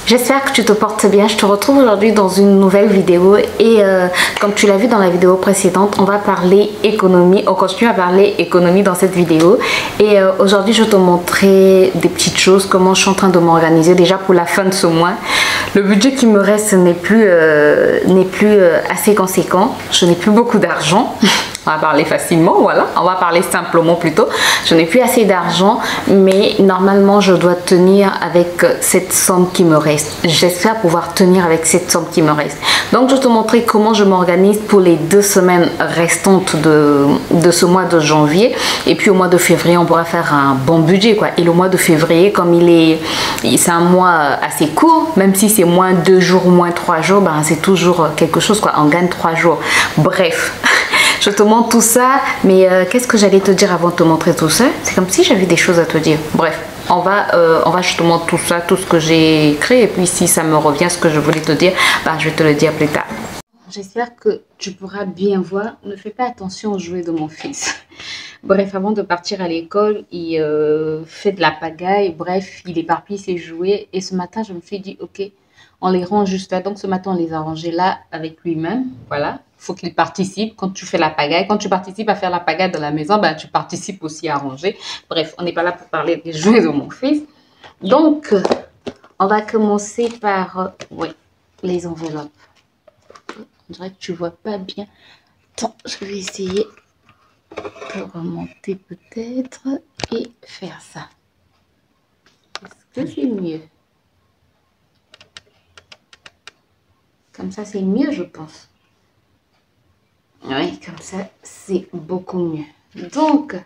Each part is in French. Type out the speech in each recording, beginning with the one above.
J'espère que tu te portes bien. Je te retrouve aujourd'hui dans une nouvelle vidéo et comme tu l'as vu dans la vidéo précédente, on va parler économie. On continue à parler économie dans cette vidéo et aujourd'hui je vais te montrer des petites choses, comment je suis en train de m'organiser déjà pour la fin de ce mois. Le budget qui me reste n'est plus assez conséquent. Je n'ai plus beaucoup d'argent. On va parler facilement, voilà. On va parler simplement plutôt. Je n'ai plus assez d'argent, mais normalement, je dois tenir avec cette somme qui me reste. J'espère pouvoir tenir avec cette somme qui me reste. Donc, je vais te montrer comment je m'organise pour les 2 semaines restantes de ce mois de janvier. Et puis, au mois de février, on pourra faire un bon budget, quoi. Et le mois de février, comme c'est un mois assez court, même si c'est moins 2 jours, moins 3 jours, ben, c'est toujours quelque chose, quoi. On gagne 3 jours. Bref. Je te montre tout ça, mais qu'est-ce que j'allais te dire avant de te montrer tout ça? C'est comme si j'avais des choses à te dire. Bref, je te montre tout ça, tout ce que j'ai créé. Et puis si ça me revient, ce que je voulais te dire, bah, je vais te le dire plus tard. J'espère que tu pourras bien voir. Ne fais pas attention aux jouets de mon fils. Bref, avant de partir à l'école, il fait de la pagaille. Bref, il éparpille ses jouets. Et ce matin, je me suis dit, ok, on les range juste là. Donc ce matin, on les a rangés là avec lui-même. Voilà. Il faut qu'il participe quand tu fais la pagaille. Quand tu participes à faire la pagaille dans la maison, ben, tu participes aussi à ranger. Bref, on n'est pas là pour parler des jouets de mon fils. Donc, on va commencer par les enveloppes. On dirait que tu ne vois pas bien. Attends, je vais essayer de remonter peut-être et faire ça. Est-ce que c'est mieux? Comme ça, c'est mieux, je pense. Oui, comme ça, c'est beaucoup mieux. Donc,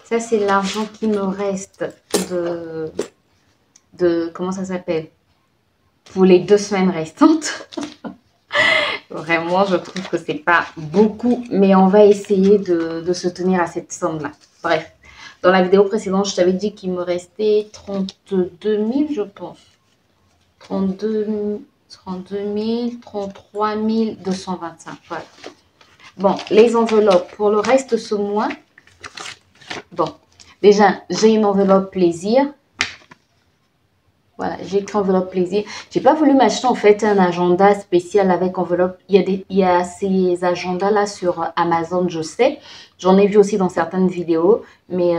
ça, c'est l'argent qui me reste comment ça s'appelle? Pour les 2 semaines restantes. Vraiment, je trouve que c'est pas beaucoup, mais on va essayer de se tenir à cette somme-là. Bref, dans la vidéo précédente, je t'avais dit qu'il me restait 32 000, je pense. 32 000, 33 225, voilà. Bon, les enveloppes pour le reste de ce mois. Bon, déjà, j'ai une enveloppe plaisir. Voilà, j'ai écrit enveloppe plaisir. J'ai pas voulu m'acheter en fait un agenda spécial avec enveloppe. Il y a ces agendas-là sur Amazon, je sais. J'en ai vu aussi dans certaines vidéos. Mais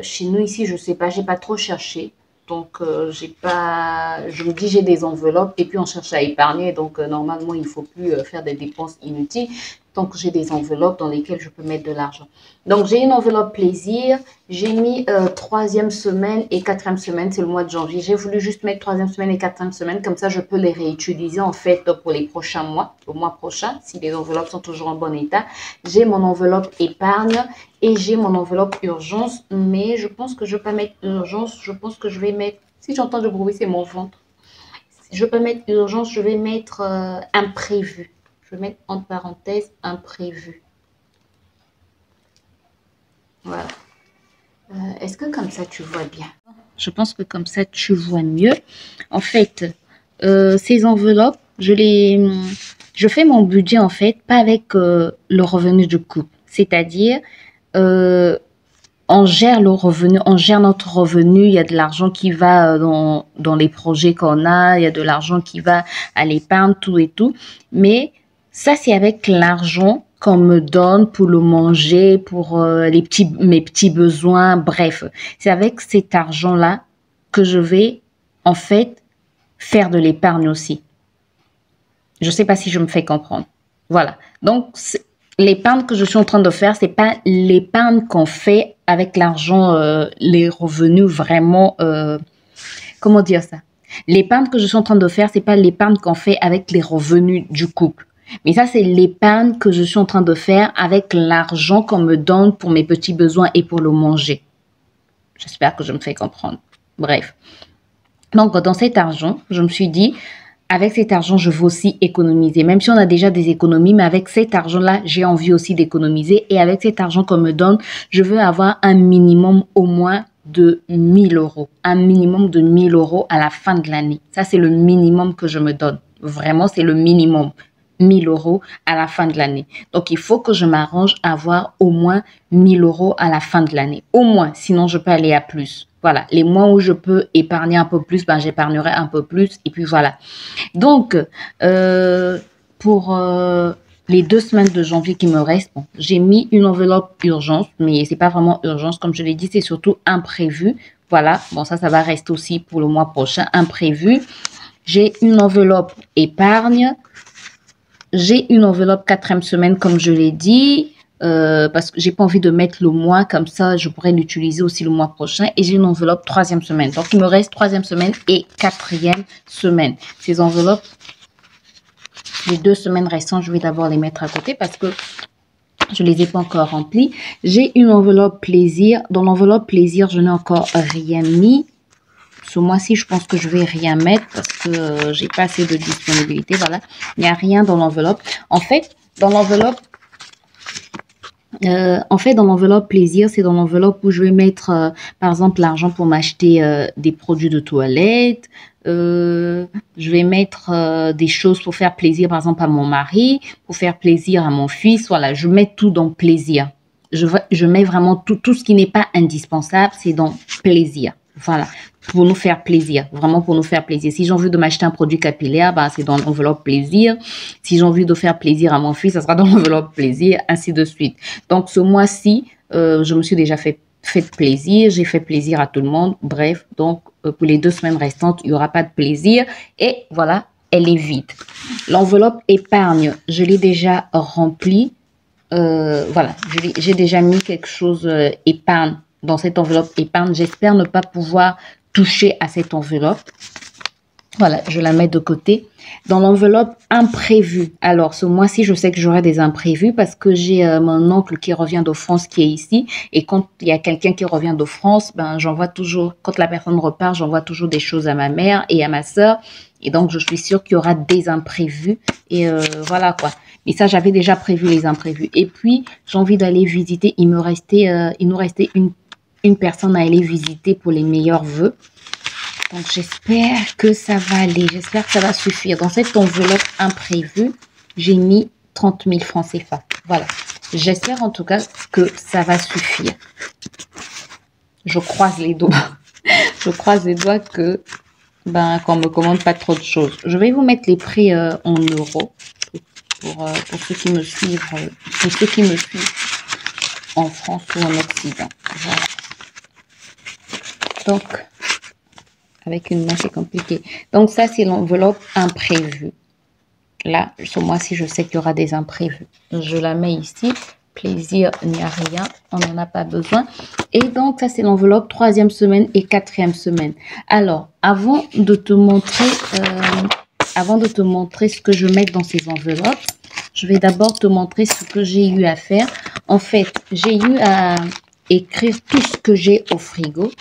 chez nous ici, je sais pas, j'ai pas trop cherché. Donc, je me dis, j'ai des enveloppes et puis on cherche à épargner. Donc, normalement, il ne faut plus faire des dépenses inutiles. Donc, j'ai des enveloppes dans lesquelles je peux mettre de l'argent. Donc, j'ai une enveloppe plaisir. J'ai mis 3e semaine et 4e semaine, c'est le mois de janvier. J'ai voulu juste mettre 3e semaine et 4e semaine. Comme ça, je peux les réutiliser en fait pour les prochains mois, le mois prochain, si les enveloppes sont toujours en bon état. J'ai mon enveloppe épargne et j'ai mon enveloppe urgence. Mais je pense que je ne vais pas mettre urgence. Je pense que je vais mettre, si j'entends du bruit, c'est mon ventre. Je ne vais pas mettre urgence, je vais mettre imprévu. Je vais mettre entre parenthèses imprévu. Voilà. Est-ce que comme ça, tu vois bien? Je pense que comme ça, tu vois mieux. En fait, ces enveloppes, je fais mon budget, en fait, pas avec le revenu du couple. C'est-à-dire, on gère le revenu, on gère notre revenu. Il y a de l'argent qui va dans les projets qu'on a. Il y a de l'argent qui va à l'épargne, tout et tout. Mais ça, c'est avec l'argent qu'on me donne pour le manger, pour mes petits besoins, bref. C'est avec cet argent-là que je vais, en fait, faire de l'épargne aussi. Je ne sais pas si je me fais comprendre. Voilà. Donc, l'épargne que je suis en train de faire, c'est pas l'épargne qu'on fait avec l'argent, les revenus vraiment, comment dire ça? L'épargne que je suis en train de faire, c'est pas l'épargne qu'on fait avec les revenus du couple. Mais ça, c'est l'épargne que je suis en train de faire avec l'argent qu'on me donne pour mes petits besoins et pour le manger. J'espère que je me fais comprendre. Bref. Donc, dans cet argent, je me suis dit, avec cet argent, je veux aussi économiser. Même si on a déjà des économies, mais avec cet argent-là, j'ai envie aussi d'économiser. Et avec cet argent qu'on me donne, je veux avoir un minimum au moins de 1 000 euros. Un minimum de 1 000 euros à la fin de l'année. Ça, c'est le minimum que je me donne. Vraiment, c'est le minimum. 1 000 euros à la fin de l'année. Donc, il faut que je m'arrange à avoir au moins 1 000 euros à la fin de l'année. Au moins, sinon je peux aller à plus. Voilà, les mois où je peux épargner un peu plus, ben, j'épargnerai un peu plus. Et puis voilà. Donc, pour les 2 semaines de janvier qui me restent, bon, j'ai mis une enveloppe urgence, mais c'est pas vraiment urgence, comme je l'ai dit, c'est surtout imprévu. Voilà, bon, ça va rester aussi pour le mois prochain, imprévu. J'ai une enveloppe épargne. J'ai une enveloppe 4e semaine, comme je l'ai dit, parce que j'ai pas envie de mettre le mois, comme ça, je pourrais l'utiliser aussi le mois prochain. Et j'ai une enveloppe 3e semaine. Donc, il me reste 3e semaine et 4e semaine. Ces enveloppes, les 2 semaines restantes, je vais d'abord les mettre à côté parce que je les ai pas encore remplies. J'ai une enveloppe plaisir. Dans l'enveloppe plaisir, je n'ai encore rien mis. Ce mois-ci, je pense que je vais rien mettre parce que j'ai pas assez de disponibilité. Voilà, il n'y a rien dans l'enveloppe. En fait, dans l'enveloppe, dans l'enveloppe plaisir, c'est dans l'enveloppe où je vais mettre, par exemple, l'argent pour m'acheter des produits de toilette. Je vais mettre des choses pour faire plaisir, par exemple, à mon mari, pour faire plaisir à mon fils. Voilà, je mets tout dans plaisir. Je mets vraiment tout ce qui n'est pas indispensable, c'est dans plaisir. Voilà, pour nous faire plaisir, vraiment pour nous faire plaisir. Si j'ai envie de m'acheter un produit capillaire, bah, c'est dans l'enveloppe plaisir. Si j'ai envie de faire plaisir à mon fils, ça sera dans l'enveloppe plaisir, ainsi de suite. Donc, ce mois-ci, je me suis déjà fait plaisir, j'ai fait plaisir à tout le monde. Bref, donc, pour les 2 semaines restantes, il n'y aura pas de plaisir. Et voilà, elle est vide. L'enveloppe épargne, je l'ai déjà remplie. Voilà, j'ai déjà mis quelque chose épargne dans cette enveloppe épargne. J'espère ne pas pouvoir toucher à cette enveloppe. Voilà, je la mets de côté. Dans l'enveloppe imprévue, alors ce mois-ci, je sais que j'aurai des imprévus parce que j'ai mon oncle qui revient de France qui est ici. Et quand il y a quelqu'un qui revient de France, ben, j'envoie toujours, quand la personne repart, j'envoie toujours des choses à ma mère et à ma sœur. Et donc, je suis sûre qu'il y aura des imprévus. Et voilà quoi. Mais ça, j'avais déjà prévu les imprévus. Et puis, j'ai envie d'aller visiter. Il nous restait une personne à aller visiter pour les meilleurs vœux. Donc, j'espère que ça va aller. J'espère que ça va suffire. Dans cette enveloppe imprévue, j'ai mis 30 000 francs CFA. Voilà. J'espère en tout cas que ça va suffire. Je croise les doigts. Je croise les doigts que qu'on me commande pas trop de choses. Je vais vous mettre les prix en euros pour ceux qui me suivent, en France ou en Occident. Voilà. Donc, avec une main, c'est compliqué. Donc, ça, c'est l'enveloppe imprévue. Là, ce mois-ci, je sais qu'il y aura des imprévus. Je la mets ici. Plaisir, il n'y a rien. On n'en a pas besoin. Et donc, ça, c'est l'enveloppe 3e semaine et 4e semaine. Alors, avant de te montrer ce que je mets dans ces enveloppes, je vais d'abord te montrer ce que j'ai eu à faire. En fait, j'ai eu à écrire tout ce que j'ai au frigo.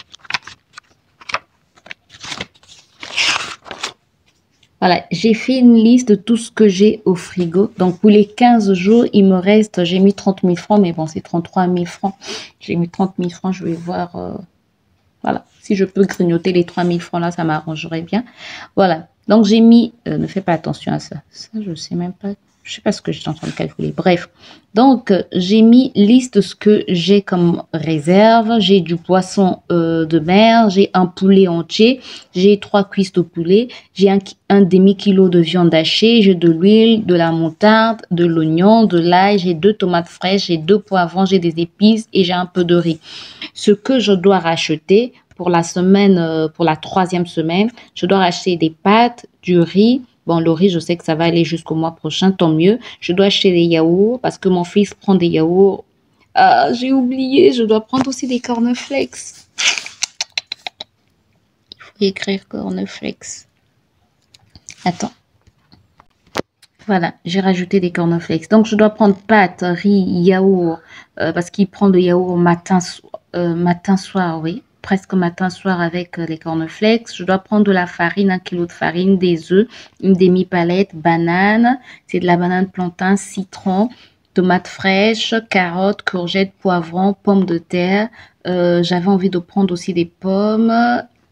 Voilà, j'ai fait une liste de tout ce que j'ai au frigo. Donc, pour les 15 jours, il me reste, j'ai mis 30 000 francs, mais bon, c'est 33 000 francs. J'ai mis 30 000 francs, je vais voir, voilà. Si je peux grignoter les 3 000 francs là, ça m'arrangerait bien. Voilà, donc j'ai mis, ne fais pas attention à ça. Ça, je sais même pas, je sais pas ce que je suis en train de calculer. Bref, donc j'ai mis liste de ce que j'ai comme réserve. J'ai du poisson de mer, j'ai un poulet entier, j'ai 3 cuisses de poulet, j'ai un demi-kilo de viande hachée, j'ai de l'huile, de la moutarde, de l'oignon, de l'ail, j'ai 2 tomates fraîches, j'ai 2 poivrons, j'ai des épices et j'ai un peu de riz. Ce que je dois racheter pour la semaine, pour la 3e semaine, je dois racheter des pâtes, du riz. Bon, le riz, je sais que ça va aller jusqu'au mois prochain, tant mieux. Je dois acheter des yaourts parce que mon fils prend des yaourts. Ah, j'ai oublié, je dois prendre aussi des cornflakes. Il faut écrire cornflakes. Attends. Voilà, j'ai rajouté des cornflakes. Donc, je dois prendre pâtes, riz, yaourt, parce qu'il prend le yaourt matin, soir, oui. Presque matin, soir avec les cornflakes. Je dois prendre de la farine, 1 kilo de farine, des œufs, une demi-palette, banane. C'est de la banane plantain, citron, tomates fraîches, carottes, courgettes, poivrons, pommes de terre. J'avais envie de prendre aussi des pommes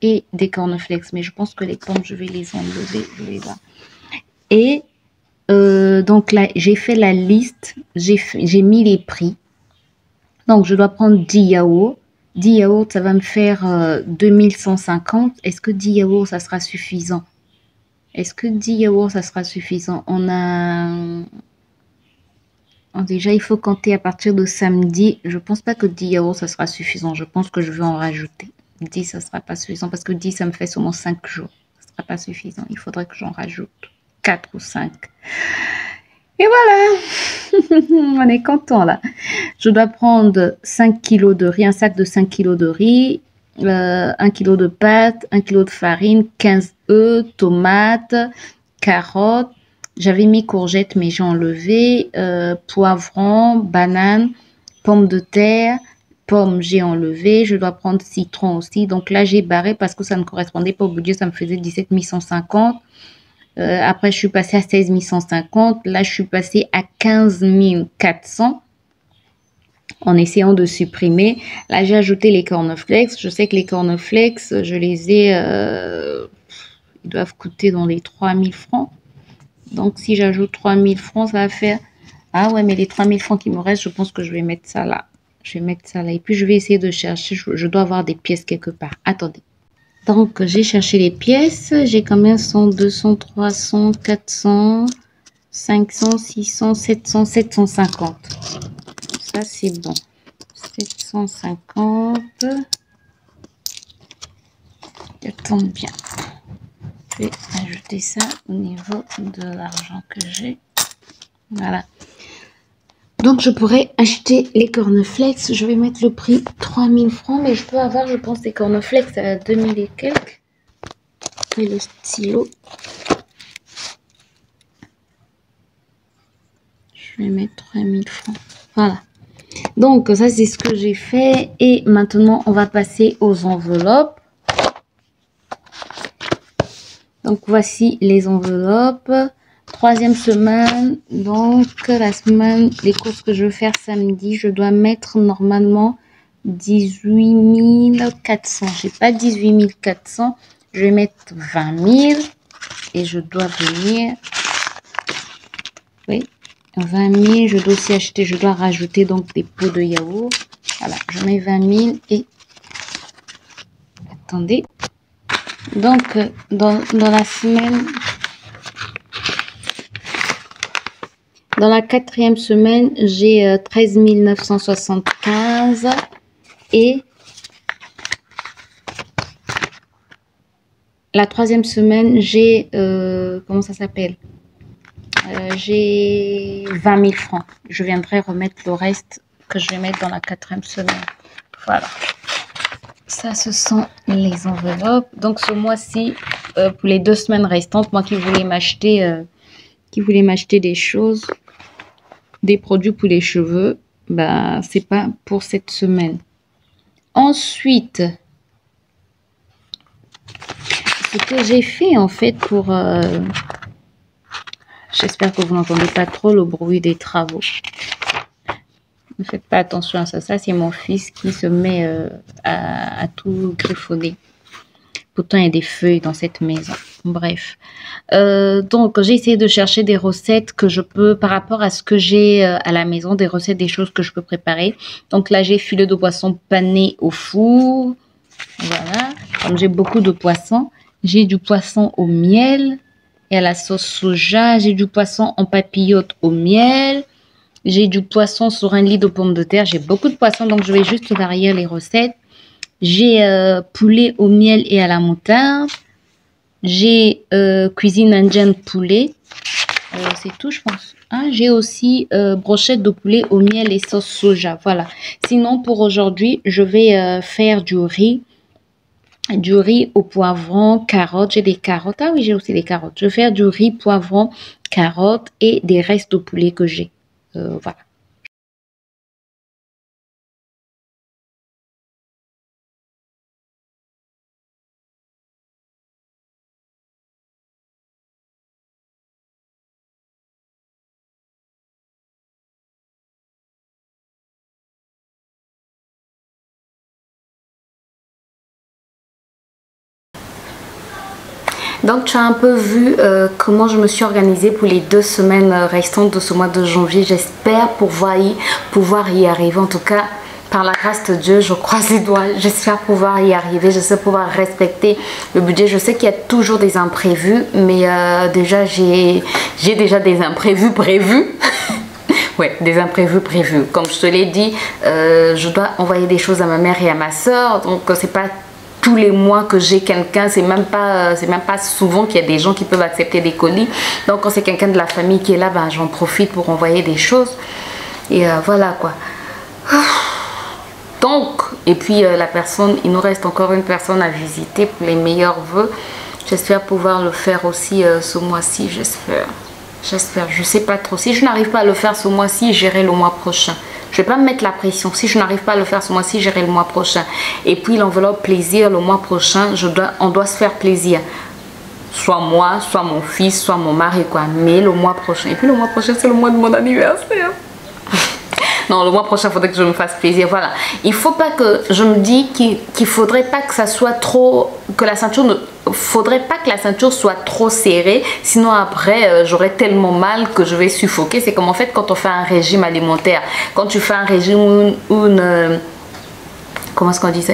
et des cornflakes. Mais je pense que les pommes, je vais les enlever. Je vais voir. Et donc là, j'ai fait la liste. J'ai mis les prix. Donc, je dois prendre 10 yaourts. 10 yaourts, ça va me faire 2150. Est-ce que 10 yaourts, ça sera suffisant? Est-ce que 10 yaourts, ça sera suffisant? Déjà, il faut compter à partir de samedi. Je pense pas que 10 yaourts, ça sera suffisant. Je pense que je vais en rajouter. 10, ça sera pas suffisant parce que 10, ça me fait seulement 5 jours. Ça sera pas suffisant. Il faudrait que j'en rajoute 4 ou 5. Et voilà, on est content là. Je dois prendre 5 kg de riz, un sac de 5 kg de riz, 1 kg de pâtes, 1 kg de farine, 15 œufs, tomates, carottes. J'avais mis courgettes mais j'ai enlevé, poivrons, bananes, pommes de terre, pommes j'ai enlevé. Je dois prendre citron aussi. Donc là j'ai barré parce que ça ne correspondait pas au budget, ça me faisait 17 150. Après, je suis passée à 16 150. Là, je suis passée à 15 400 en essayant de supprimer. Là, j'ai ajouté les cornflakes. Je sais que les cornflakes, je les ai... ils doivent coûter dans les 3000 francs. Donc, si j'ajoute 3000 francs, ça va faire... Ah ouais, mais les 3000 francs qui me restent, je pense que je vais mettre ça là. Je vais mettre ça là. Et puis, je vais essayer de chercher. Je dois avoir des pièces quelque part. Attendez. Donc, j'ai cherché les pièces. J'ai combien? 100, 200, 300, 400, 500, 600, 700, 750. Ça, c'est bon. 750. Ça tombe bien. Je vais ajouter ça au niveau de l'argent que j'ai. Voilà. Donc, je pourrais acheter les cornflakes. Je vais mettre le prix 3000 francs. Mais je peux avoir, je pense, des cornflakes à 2000 et quelques. Et le stylo. Je vais mettre 3000 francs. Voilà. Donc, ça, c'est ce que j'ai fait. Et maintenant, on va passer aux enveloppes. Donc, voici les enveloppes. Troisième semaine, donc la semaine, les courses que je veux faire samedi, je dois mettre normalement 18 400. J'ai pas 18 400, je vais mettre 20 000 et je dois venir, oui, 20 000. Je dois aussi acheter, je dois rajouter donc des pots de yaourt. Voilà, je mets 20 000 et attendez. Donc dans la semaine. Dans la quatrième semaine, j'ai 13 975 et la troisième semaine, j'ai, comment ça s'appelle? J'ai 20 000 francs. Je viendrai remettre le reste que je vais mettre dans la quatrième semaine. Voilà. Ça, ce sont les enveloppes. Donc, ce mois-ci, pour les 2 semaines restantes, moi qui voulais m'acheter des choses, des produits pour les cheveux, bah c'est pas pour cette semaine. Ensuite, ce que j'ai fait en fait pour j'espère que vous n'entendez pas trop le bruit des travaux. Ne faites pas attention à ça. Ça, c'est mon fils qui se met à tout griffonner. Pourtant, il y a des feuilles dans cette maison. Bref. Donc, j'ai essayé de chercher des recettes que je peux, par rapport à ce que j'ai à la maison, des recettes, des choses que je peux préparer. Donc là, j'ai filet de poisson pané au four. Voilà. Comme j'ai beaucoup de poissons, j'ai du poisson au miel et à la sauce soja. J'ai du poisson en papillote au miel. J'ai du poisson sur un lit de pommes de terre. J'ai beaucoup de poissons, donc je vais juste varier les recettes. J'ai poulet au miel et à la moutarde. J'ai cuisine indienne poulet. C'est tout, je pense. Hein, j'ai aussi brochette de poulet au miel et sauce soja. Voilà. Sinon, pour aujourd'hui, je vais faire du riz. Du riz au poivron, carottes. J'ai des carottes. Ah oui, j'ai aussi des carottes. Je vais faire du riz, poivron, carottes et des restes de poulet que j'ai. Voilà. Donc tu as un peu vu comment je me suis organisée pour les 2 semaines restantes de ce mois de janvier. J'espère pouvoir y arriver. En tout cas, par la grâce de Dieu, je croise les doigts. J'espère pouvoir y arriver. J'espère pouvoir respecter le budget. Je sais qu'il y a toujours des imprévus, mais déjà, j'ai déjà des imprévus prévus. Ouais, des imprévus prévus. Comme je te l'ai dit, je dois envoyer des choses à ma mère et à ma soeur. Donc, c'est pas tous les mois que j'ai quelqu'un. C'est même pas souvent qu'il y a des gens qui peuvent accepter des colis. Donc, quand c'est quelqu'un de la famille qui est là, ben, j'en profite pour envoyer des choses. Et voilà quoi. Donc, et puis la personne, il nous reste encore une personne à visiter pour les meilleurs vœux. J'espère pouvoir le faire aussi ce mois-ci, j'espère. J'espère, je sais pas trop. Si je n'arrive pas à le faire ce mois-ci, j'irai le mois prochain. Je vais pas me mettre la pression. Si je n'arrive pas à le faire ce mois-ci, j'irai le mois prochain. Et puis l'enveloppe plaisir, le mois prochain, on doit se faire plaisir. Soit moi, soit mon fils, soit mon mari, quoi. Mais le mois prochain. Et puis le mois prochain, c'est le mois de mon anniversaire. Non, le mois prochain, il faudrait que je me fasse plaisir. Voilà. Il faut pas que je me dis qu'il faudrait pas que ça soit trop, que la ceinture ne faudrait pas que la ceinture soit trop serrée, sinon après j'aurai tellement mal que je vais suffoquer. C'est comme en fait quand on fait un régime alimentaire, quand tu fais un régime ou comment est-ce qu'on dit ça,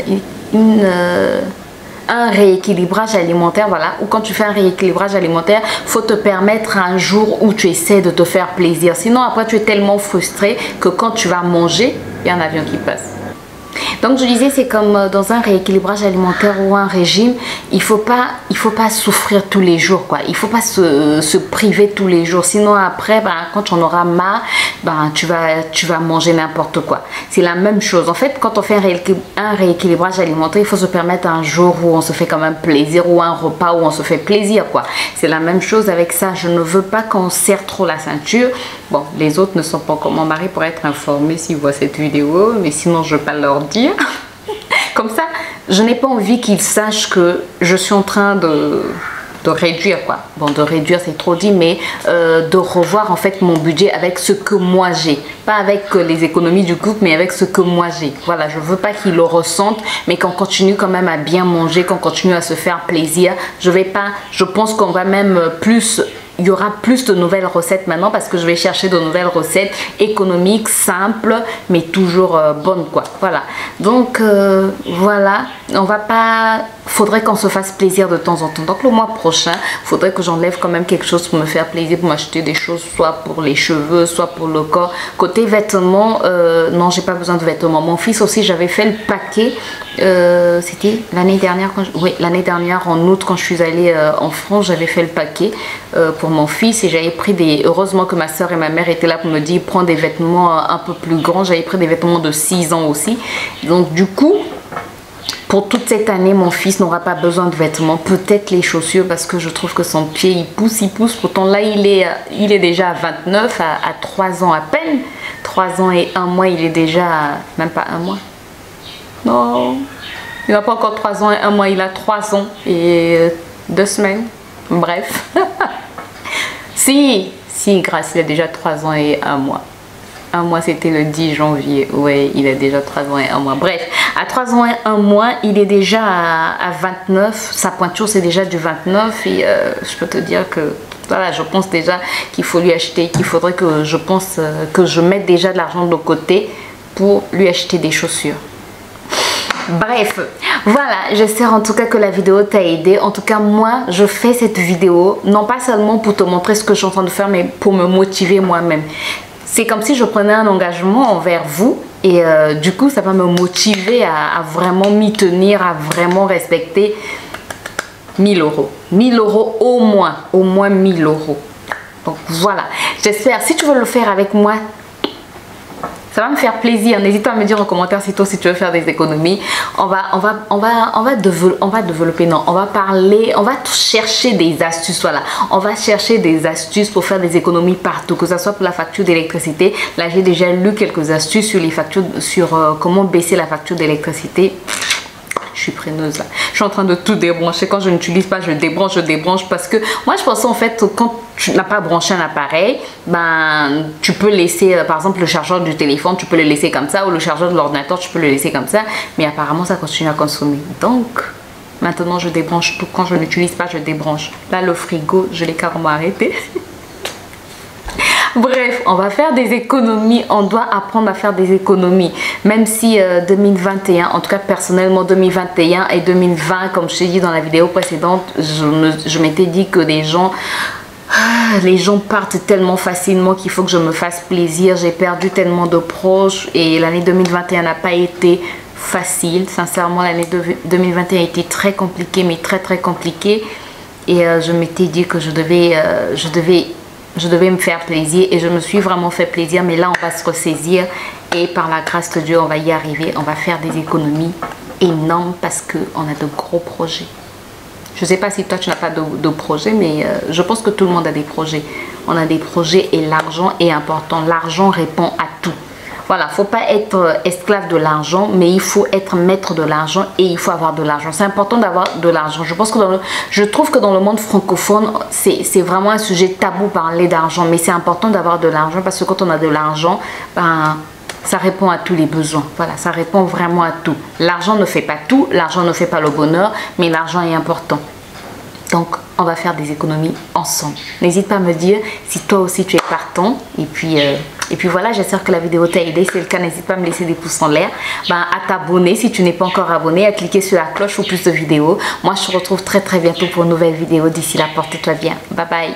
un rééquilibrage alimentaire, voilà, ou quand tu fais un rééquilibrage alimentaire, faut te permettre un jour où tu essaies de te faire plaisir, sinon après tu es tellement frustré que quand tu vas manger, il y a un avion qui passe. Donc je disais, c'est comme dans un rééquilibrage alimentaire ou un régime, il faut pas souffrir tous les jours, quoi. Il faut pas se priver tous les jours, sinon après, ben, quand tu en auras marre, ben, tu vas manger n'importe quoi. C'est la même chose. En fait, quand on fait un rééquilibrage alimentaire, il faut se permettre un jour où on se fait quand même plaisir, ou un repas où on se fait plaisir, quoi. C'est la même chose avec ça. Je ne veux pas qu'on serre trop la ceinture. Bon, les autres ne sont pas encore. Mon mari pourrait être informé s'il voit cette vidéo, mais sinon je ne vais pas leur dire. Comme ça, je n'ai pas envie qu'ils sachent que je suis en train de réduire, quoi. Bon, de réduire c'est trop dit, mais de revoir en fait mon budget avec ce que moi j'ai. Pas avec les économies du couple, mais avec ce que moi j'ai. Voilà, je veux pas qu'ils le ressentent, mais qu'on continue quand même à bien manger, qu'on continue à se faire plaisir. Je pense qu'on va même plus... Il y aura plus de nouvelles recettes maintenant parce que je vais chercher de nouvelles recettes économiques, simples, mais toujours bonnes, quoi. Voilà. Donc, voilà. On va pas... Faudrait qu'on se fasse plaisir de temps en temps. Donc, le mois prochain, faudrait que j'enlève quand même quelque chose pour me faire plaisir, pour m'acheter des choses, soit pour les cheveux, soit pour le corps. Côté vêtements, non, j'ai pas besoin de vêtements. Mon fils aussi, j'avais fait le paquet. C'était l'année dernière, oui, l'année dernière en août quand je suis allée en France, j'avais fait le paquet pour mon fils et j'avais pris des... Heureusement que ma soeur et ma mère étaient là pour me dire prends des vêtements un peu plus grands. J'avais pris des vêtements de 6 ans aussi. Donc du coup, pour toute cette année, mon fils n'aura pas besoin de vêtements. Peut-être les chaussures parce que je trouve que son pied, il pousse. Pourtant là, il est déjà à 29, à 3 ans à peine. 3 ans et 1 mois, il est déjà... Même pas 1 mois. Non, il n'a pas encore 3 ans et 1 mois, il a 3 ans et 2 semaines. Bref. Si, grâce, il a déjà 3 ans et 1 mois. 1 mois, c'était le 10 janvier. Ouais, il a déjà 3 ans et 1 mois. Bref, à 3 ans et 1 mois, il est déjà à 29. Sa pointure, c'est déjà du 29. Et je peux te dire que, voilà, je pense déjà qu'il faut lui acheter, qu'il faudrait que je mette déjà de l'argent de côté pour lui acheter des chaussures. Bref, voilà, j'espère en tout cas que la vidéo t'a aidé. En tout cas, moi, je fais cette vidéo, non pas seulement pour te montrer ce que je suis en train de faire, mais pour me motiver moi-même. C'est comme si je prenais un engagement envers vous et du coup, ça va me motiver à vraiment m'y tenir, à vraiment respecter 1000 euros. 1000 euros au moins 1000 euros. Donc voilà, j'espère, si tu veux le faire avec moi, ça va me faire plaisir. N'hésite pas à me dire en commentaire si toi si tu veux faire des économies. On va développer, non, on va parler, on va chercher des astuces, voilà. On va chercher des astuces pour faire des économies partout, que ce soit pour la facture d'électricité. Là, j'ai déjà lu quelques astuces sur les factures, sur comment baisser la facture d'électricité. Je suis preneuse là. Je suis en train de tout débrancher. Quand je n'utilise pas, je débranche parce que moi je pensais en fait quand tu n'as pas branché un appareil, ben tu peux laisser par exemple le chargeur du téléphone, tu peux le laisser comme ça, ou le chargeur de l'ordinateur, tu peux le laisser comme ça, mais apparemment ça continue à consommer. Donc maintenant je débranche tout. Quand je n'utilise pas, je débranche. Là le frigo, je l'ai carrément arrêté. Bref, on va faire des économies. On doit apprendre à faire des économies. Même si 2021, en tout cas personnellement 2021 et 2020, comme je t'ai dit dans la vidéo précédente, je m'étais dit que les gens partent tellement facilement qu'il faut que je me fasse plaisir. J'ai perdu tellement de proches et l'année 2021 n'a pas été facile. Sincèrement, l'année 2021 a été très compliquée, mais très compliquée. Et je m'étais dit que je devais me faire plaisir et je me suis vraiment fait plaisir. Mais là, on va se ressaisir et par la grâce de Dieu, on va y arriver. On va faire des économies énormes parce qu'on a de gros projets. Je ne sais pas si toi, tu n'as pas de projet, mais je pense que tout le monde a des projets. On a des projets et l'argent est important. L'argent répond à tout. Voilà, il ne faut pas être esclave de l'argent, mais il faut être maître de l'argent et il faut avoir de l'argent. C'est important d'avoir de l'argent. Je trouve que dans le monde francophone, c'est vraiment un sujet tabou parler d'argent, mais c'est important d'avoir de l'argent parce que quand on a de l'argent, ben, ça répond à tous les besoins. Voilà, ça répond vraiment à tout. L'argent ne fait pas tout, l'argent ne fait pas le bonheur, mais l'argent est important. Donc, on va faire des économies ensemble. N'hésite pas à me dire si toi aussi tu es partant. Et puis voilà, j'espère que la vidéo t'a aidé. Si c'est le cas, n'hésite pas à me laisser des pouces en l'air. À t'abonner si tu n'es pas encore abonné, à cliquer sur la cloche pour plus de vidéos. Moi, je te retrouve très bientôt pour une nouvelle vidéo. D'ici là, porte-toi bien. Bye bye.